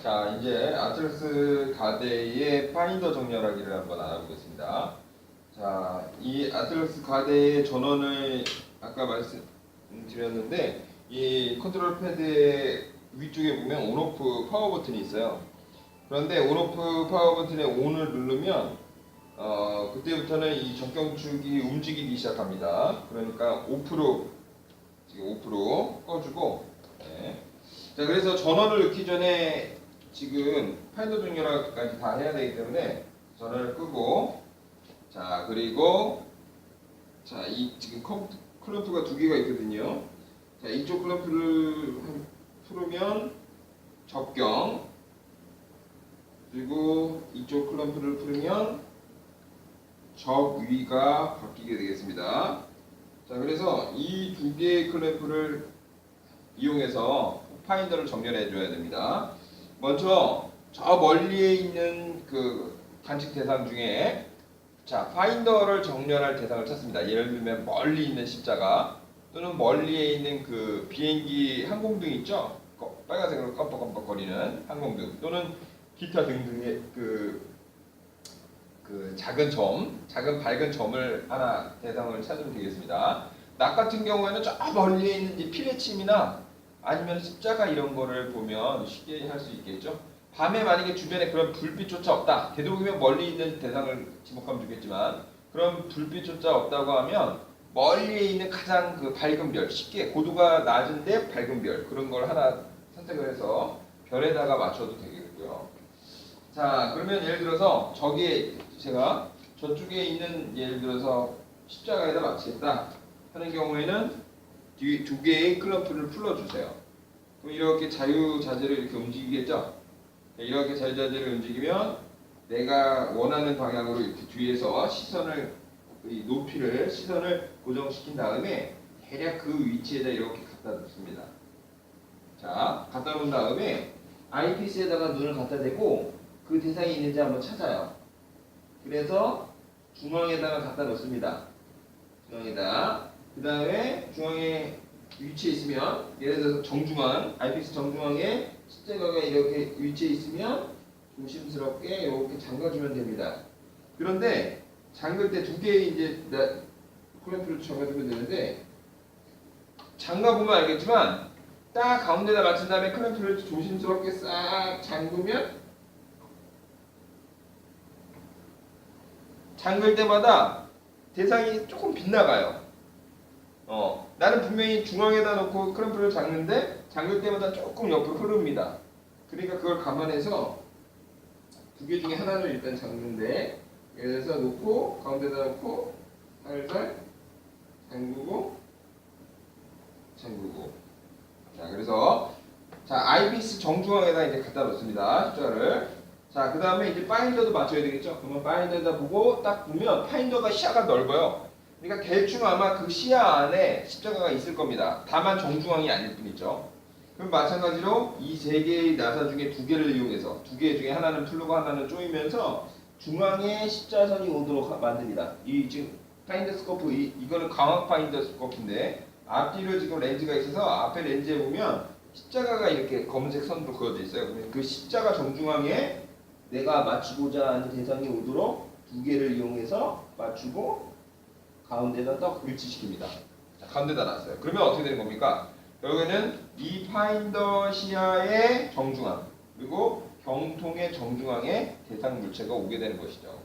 자, 이제 아틀러스 가데의 파인더 정렬하기를 한번 알아보겠습니다. 자, 이 아틀러스 가데의 전원을 아까 말씀드렸는데 이 컨트롤 패드의 위쪽에 보면 온오프 파워 버튼이 있어요. 그런데 온오프 파워 버튼에 ON을 누르면 그때부터는 이 정경축이 움직이기 시작합니다. 그러니까 오프로 지금 오프로 꺼주고 네. 자, 그래서 전원을 넣기 전에 지금 파인더 정렬까지 다 해야 되기 때문에 전원을 끄고 자, 그리고 자, 이 지금 클럼프가 두 개가 있거든요. 자, 이쪽 클럼프를 풀으면 접경, 그리고 이쪽 클럼프를 풀으면 접위가 바뀌게 되겠습니다. 자, 그래서 이 두 개의 클램프를 이용해서 파인더를 정렬해 줘야 됩니다. 먼저 저 멀리에 있는 그 관측 대상 중에 자, 파인더를 정렬할 대상을 찾습니다. 예를 들면 멀리 있는 십자가 또는 멀리에 있는 그 비행기 항공등 있죠? 빨간색으로 깜빡깜빡거리는 항공등 또는 기타 등등의 그 작은 점, 작은 밝은 점을 하나 대상을 찾으면 되겠습니다. 낮 같은 경우에는 저 멀리에 있는 이 피레침이나 아니면 십자가 이런 거를 보면 쉽게 할 수 있겠죠. 밤에 만약에 주변에 그런 불빛조차 없다. 되도록이면 멀리 있는 대상을 지목하면 좋겠지만 그런 불빛조차 없다고 하면 멀리에 있는 가장 그 밝은 별, 쉽게 고도가 낮은데 밝은 별 그런 걸 하나 선택을 해서 별에다가 맞춰도 되겠고요. 자, 그러면 예를 들어서 저기에 제가 저쪽에 있는 예를 들어서 십자가에다 맞추겠다 하는 경우에는 두 개의 클럼프를 풀어주세요. 그럼 이렇게 자유자재로 이렇게 움직이겠죠? 이렇게 자유자재로 움직이면 내가 원하는 방향으로 이렇게 뒤에서 시선을 고정시킨 다음에 대략 그 위치에다 이렇게 갖다 놓습니다. 자, 갖다 놓은 다음에 아이피스에다가 눈을 갖다 대고 그 대상이 있는지 한번 찾아요. 그래서 중앙에다가 갖다 놓습니다. 중앙에다. 그 다음에 중앙에 위치해 있으면 예를 들어서 정중앙, 아이피스 정중앙에 십자가가 이렇게 위치해 있으면 조심스럽게 이렇게 잠가주면 됩니다. 그런데 잠글 때 두 개의 이제 클램프를 잠가주면 되는데 잠가보면 알겠지만 딱 가운데다 맞춘 다음에 클램프를 조심스럽게 싹 잠그면 잠글 때마다 대상이 조금 빗나가요. 나는 분명히 중앙에다 놓고 클램프를 잠그는데 잠글 때마다 조금 옆으로 흐릅니다. 그러니까 그걸 감안해서 두 개 중에 하나를 일단 잠그는데 예를 들어서 놓고 가운데다 놓고 살살 잠그고 자, 그래서 자, 아이피스 정중앙에다 이제 갖다 놓습니다. 십자가를. 자, 그 다음에 이제 파인더도 맞춰야 되겠죠? 그러면 파인더에다 보고 딱 보면 파인더가 시야가 넓어요. 그러니까 대충 아마 그 시야 안에 십자가가 있을 겁니다. 다만 정중앙이 아닐 뿐이죠. 그럼 마찬가지로 이 세 개의 나사 중에 두 개를 이용해서 두 개 중에 하나는 풀르고 하나는 조이면서 중앙에 십자선이 오도록 만듭니다. 이 지금 파인더 스코프 이거는 광학 파인더 스코프인데 앞뒤로 지금 렌즈가 있어서 앞에 렌즈에 보면 십자가가 이렇게 검은색 선으로 그어져 있어요. 그러면 그 십자가 정중앙에 내가 맞추고자 하는 대상이 오도록 두 개를 이용해서 맞추고 가운데다 딱 일치시킵니다. 자, 가운데다 놨어요. 그러면 어떻게 되는 겁니까? 결국에는 이 파인더 시야의 정중앙 그리고 경통의 정중앙에 대상 물체가 오게 되는 것이죠.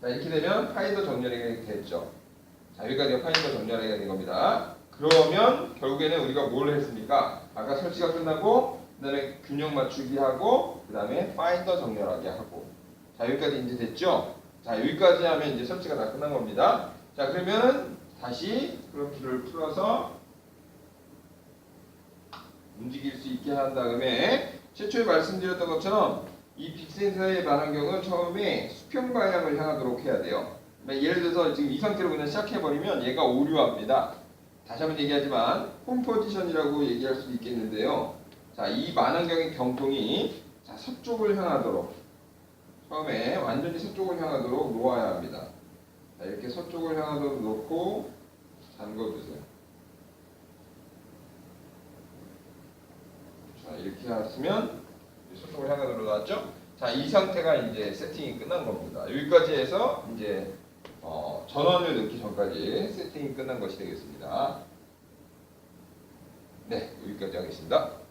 자, 이렇게 되면 파인더 정렬이 됐죠. 자, 여기까지가 파인더 정렬이 된 겁니다. 그러면 결국에는 우리가 뭘 했습니까? 아까 설치가 끝나고 그 다음에 균형 맞추기 하고 그 다음에 파인더 정렬하기 하고 자, 여기까지 이제 됐죠? 자, 여기까지 하면 이제 설치가 다 끝난 겁니다. 자, 그러면 다시 클럼프를 풀어서 움직일 수 있게 한 다음에 최초에 말씀드렸던 것처럼 이 빅센서의 반환경은 처음에 수평 방향을 향하도록 해야 돼요. 예를 들어서 지금 이 상태로 그냥 시작해버리면 얘가 오류합니다. 다시 한번 얘기하지만 홈 포지션이라고 얘기할 수도 있겠는데요. 자, 이 반환경의 경통이 자, 서쪽을 향하도록 처음에 완전히 서쪽을 향하도록 놓아야 합니다. 자, 이렇게 서쪽을 향하도록 놓고 잠궈주세요. 자, 이렇게 하시면 손톱을 향하도록 나왔죠? 자, 이 상태가 이제 세팅이 끝난 겁니다. 여기까지 해서 이제 전원을 넣기 전까지 세팅이 끝난 것이 되겠습니다. 네, 여기까지 하겠습니다.